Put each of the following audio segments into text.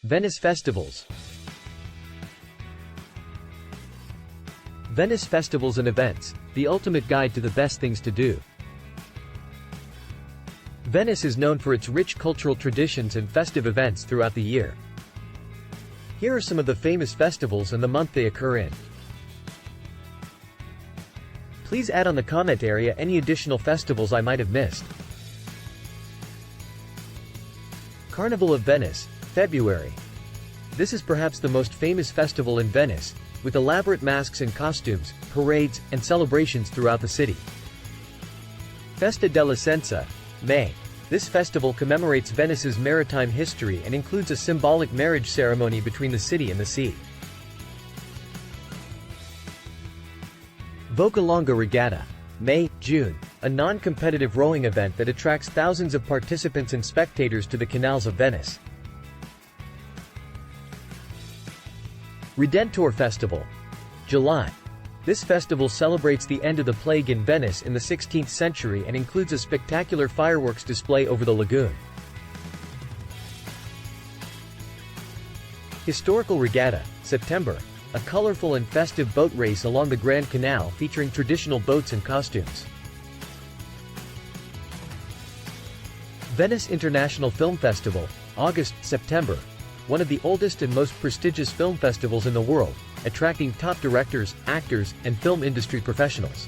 Venice Festivals. Venice Festivals and Events, the ultimate guide to the best things to do. Venice is known for its rich cultural traditions and festive events throughout the year. Here are some of the famous festivals and the month they occur in. Please add on the comment area any additional festivals I might have missed. Carnival of Venice, February. This is perhaps the most famous festival in Venice, with elaborate masks and costumes, parades, and celebrations throughout the city. Festa della Senza, May. This festival commemorates Venice's maritime history and includes a symbolic marriage ceremony between the city and the sea. Vocalonga Regatta, May, June, a non-competitive rowing event that attracts thousands of participants and spectators to the canals of Venice. Redentor Festival, July. This festival celebrates the end of the plague in Venice in the 16th century and includes a spectacular fireworks display over the lagoon. Historical Regatta, September, a colorful and festive boat race along the Grand Canal featuring traditional boats and costumes. Venice International Film Festival, August-September, one of the oldest and most prestigious film festivals in the world, attracting top directors, actors, and film industry professionals.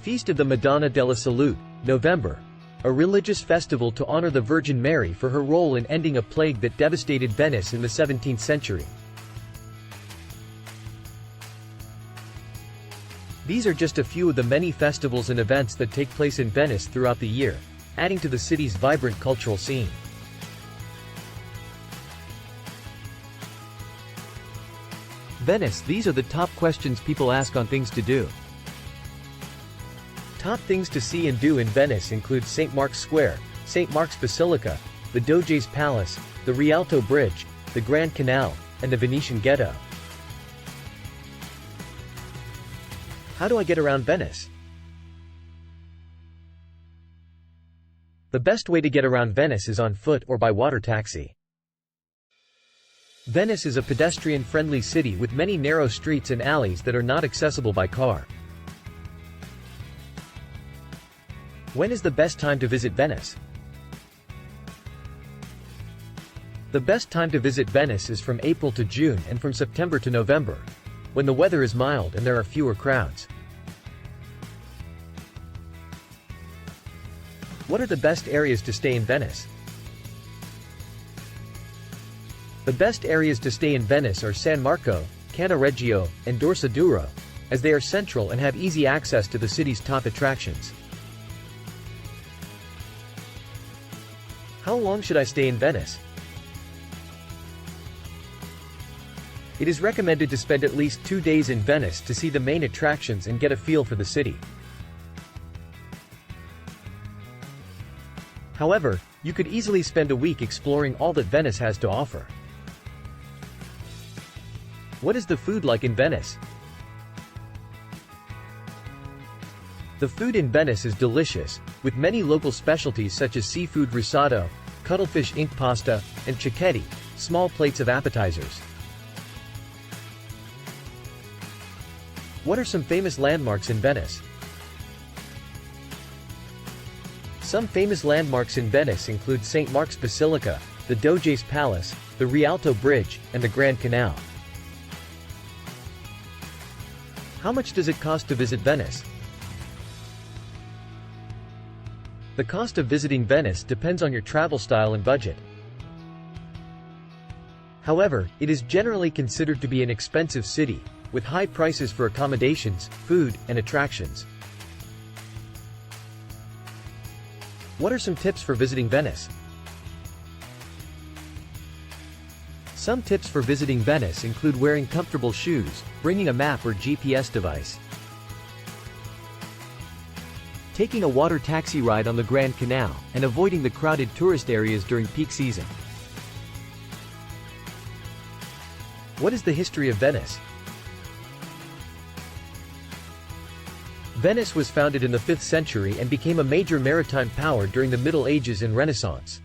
Feast of the Madonna della Salute, November, a religious festival to honor the Virgin Mary for her role in ending a plague that devastated Venice in the 17th century. These are just a few of the many festivals and events that take place in Venice throughout the year, adding to the city's vibrant cultural scene. Venice. These are the top questions people ask on things to do. Top things to see and do in Venice include St. Mark's Square, St. Mark's Basilica, the Doge's Palace, the Rialto Bridge, the Grand Canal, and the Venetian Ghetto. How do I get around Venice? The best way to get around Venice is on foot or by water taxi. Venice is a pedestrian-friendly city with many narrow streets and alleys that are not accessible by car. When is the best time to visit Venice? The best time to visit Venice is from April to June and from September to November, when the weather is mild and there are fewer crowds. What are the best areas to stay in Venice? The best areas to stay in Venice are San Marco, Cannaregio, and Dorsoduro, as they are central and have easy access to the city's top attractions. How long should I stay in Venice? It is recommended to spend at least 2 days in Venice to see the main attractions and get a feel for the city. However, you could easily spend a week exploring all that Venice has to offer. What is the food like in Venice? The food in Venice is delicious, with many local specialties such as seafood risotto, cuttlefish ink pasta, and cicchetti, small plates of appetizers. What are some famous landmarks in Venice? Some famous landmarks in Venice include St. Mark's Basilica, the Doge's Palace, the Rialto Bridge, and the Grand Canal. How much does it cost to visit Venice? The cost of visiting Venice depends on your travel style and budget. However, it is generally considered to be an expensive city, with high prices for accommodations, food, and attractions. What are some tips for visiting Venice? Some tips for visiting Venice include wearing comfortable shoes, bringing a map or GPS device, taking a water taxi ride on the Grand Canal, and avoiding the crowded tourist areas during peak season. What is the history of Venice? Venice was founded in the 5th century and became a major maritime power during the Middle Ages and Renaissance.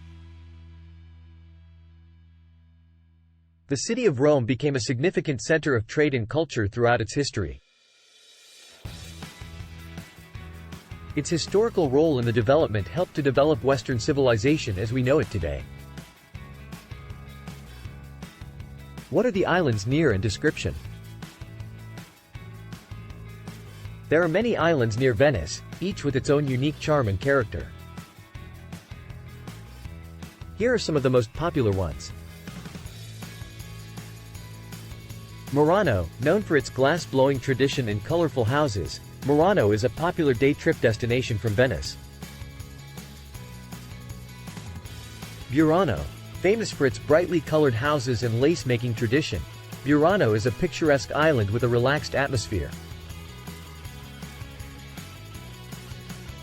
The city of Rome became a significant center of trade and culture throughout its history. Its historical role in the development helped to develop Western civilization as we know it today. What are the islands near and description? There are many islands near Venice, each with its own unique charm and character. Here are some of the most popular ones. Murano, known for its glass-blowing tradition and colorful houses, Murano is a popular day trip destination from Venice. Burano, famous for its brightly colored houses and lace-making tradition, Burano is a picturesque island with a relaxed atmosphere.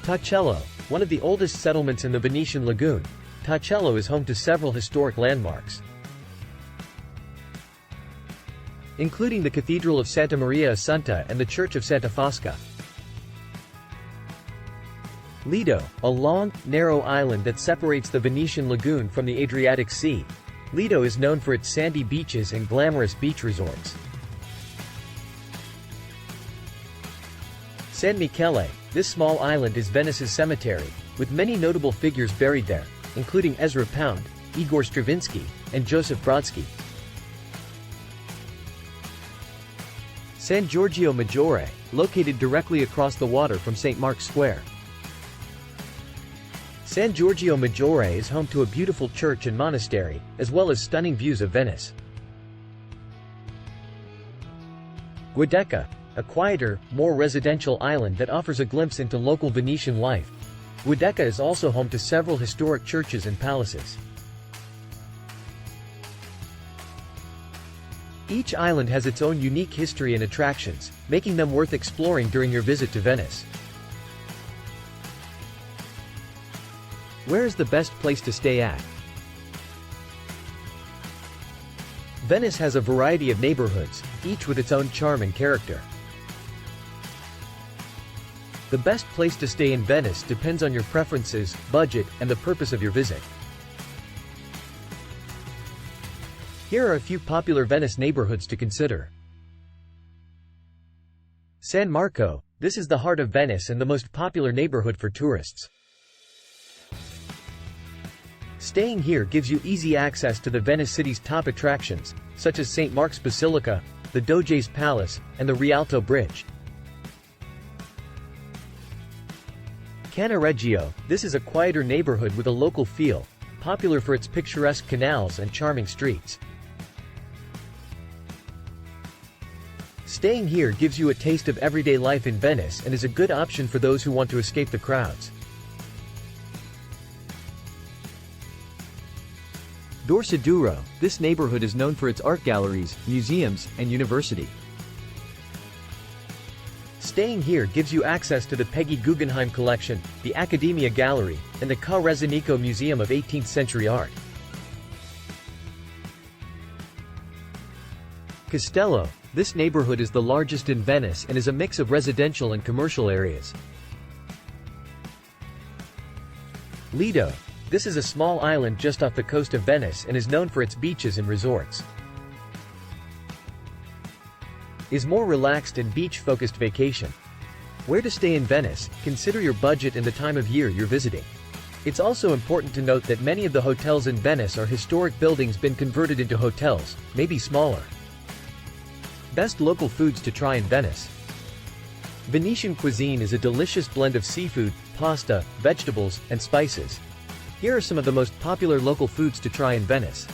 Tacello, one of the oldest settlements in the Venetian lagoon, Tacello is home to several historic landmarks, including the Cathedral of Santa Maria Assunta and the Church of Santa Fosca. Lido, a long, narrow island that separates the Venetian lagoon from the Adriatic Sea. Lido is known for its sandy beaches and glamorous beach resorts. San Michele, this small island is Venice's cemetery, with many notable figures buried there, including Ezra Pound, Igor Stravinsky, and Joseph Brodsky. San Giorgio Maggiore, located directly across the water from St. Mark's Square. San Giorgio Maggiore is home to a beautiful church and monastery, as well as stunning views of Venice. Giudecca, a quieter, more residential island that offers a glimpse into local Venetian life. Giudecca is also home to several historic churches and palaces. Each island has its own unique history and attractions, making them worth exploring during your visit to Venice. Where is the best place to stay at? Venice has a variety of neighborhoods, each with its own charm and character. The best place to stay in Venice depends on your preferences, budget, and the purpose of your visit. Here are a few popular Venice neighborhoods to consider. San Marco, this is the heart of Venice and the most popular neighborhood for tourists. Staying here gives you easy access to the Venice city's top attractions, such as St. Mark's Basilica, the Doge's Palace, and the Rialto Bridge. Cannaregio, this is a quieter neighborhood with a local feel, popular for its picturesque canals and charming streets. Staying here gives you a taste of everyday life in Venice and is a good option for those who want to escape the crowds. Dorsoduro, this neighborhood is known for its art galleries, museums, and university. Staying here gives you access to the Peggy Guggenheim Collection, the Accademia Gallery, and the Ca' Resinico Museum of 18th Century Art. Castello, this neighborhood is the largest in Venice and is a mix of residential and commercial areas. Lido, this is a small island just off the coast of Venice and is known for its beaches and resorts. Is more relaxed and beach-focused vacation. Where to stay in Venice, consider your budget and the time of year you're visiting. It's also important to note that many of the hotels in Venice are historic buildings been converted into hotels, maybe smaller. Best local foods to try in Venice. Venetian cuisine is a delicious blend of seafood, pasta, vegetables, and spices. Here are some of the most popular local foods to try in Venice.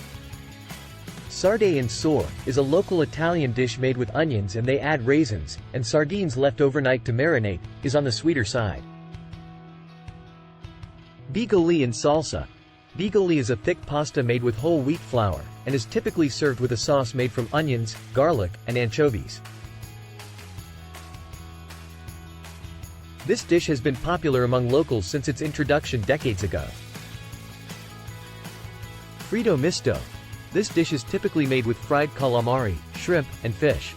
Sarde in sore is a local Italian dish made with onions and they add raisins, and sardines left overnight to marinate, is on the sweeter side. Bigoli in salsa. Bigoli is a thick pasta made with whole wheat flour, and is typically served with a sauce made from onions, garlic, and anchovies. This dish has been popular among locals since its introduction decades ago. Fritto misto. This dish is typically made with fried calamari, shrimp, and fish.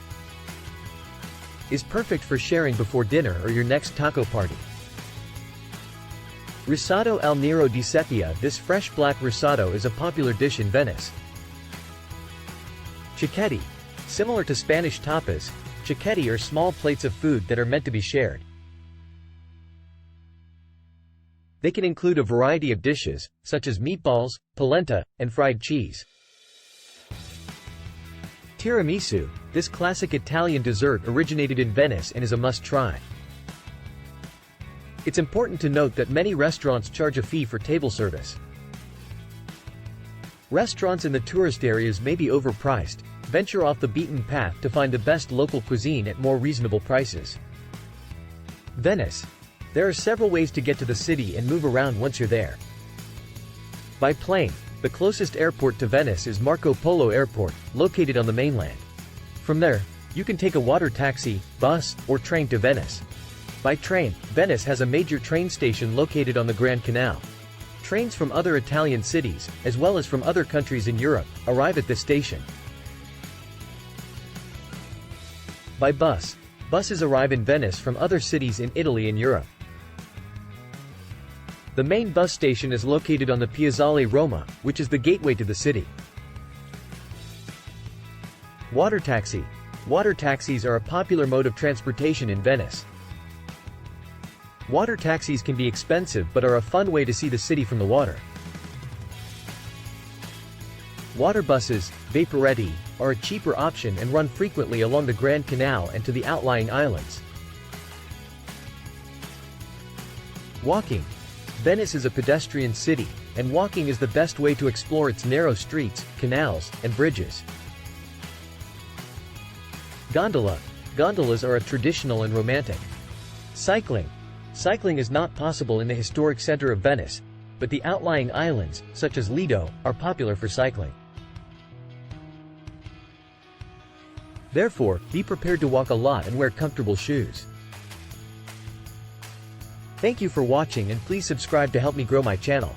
is perfect for sharing before dinner or your next taco party. Risotto al nero di sepia. This fresh black risotto is a popular dish in Venice. Cicchetti. Similar to Spanish tapas, cicchetti are small plates of food that are meant to be shared. They can include a variety of dishes, such as meatballs, polenta, and fried cheese. Tiramisu. This classic Italian dessert originated in Venice and is a must-try. It's important to note that many restaurants charge a fee for table service. Restaurants in the tourist areas may be overpriced. Venture off the beaten path to find the best local cuisine at more reasonable prices. Venice. There are several ways to get to the city and move around once you're there. By plane. The closest airport to Venice is Marco Polo Airport, located on the mainland. From there, you can take a water taxi, bus, or train to Venice. By train, Venice has a major train station located on the Grand Canal. Trains from other Italian cities, as well as from other countries in Europe, arrive at this station. By bus. Buses arrive in Venice from other cities in Italy and Europe. The main bus station is located on the Piazzale Roma, which is the gateway to the city. Water taxi. Water taxis are a popular mode of transportation in Venice. Water taxis can be expensive but are a fun way to see the city from the water. Water buses, vaporetti, are a cheaper option and run frequently along the Grand Canal and to the outlying islands. Walking. Venice is a pedestrian city, and walking is the best way to explore its narrow streets, canals, and bridges. Gondola. Gondolas are a traditional and romantic. Cycling. Cycling is not possible in the historic center of Venice, but the outlying islands, such as Lido, are popular for cycling. Therefore, be prepared to walk a lot and wear comfortable shoes. Thank you for watching and please subscribe to help me grow my channel.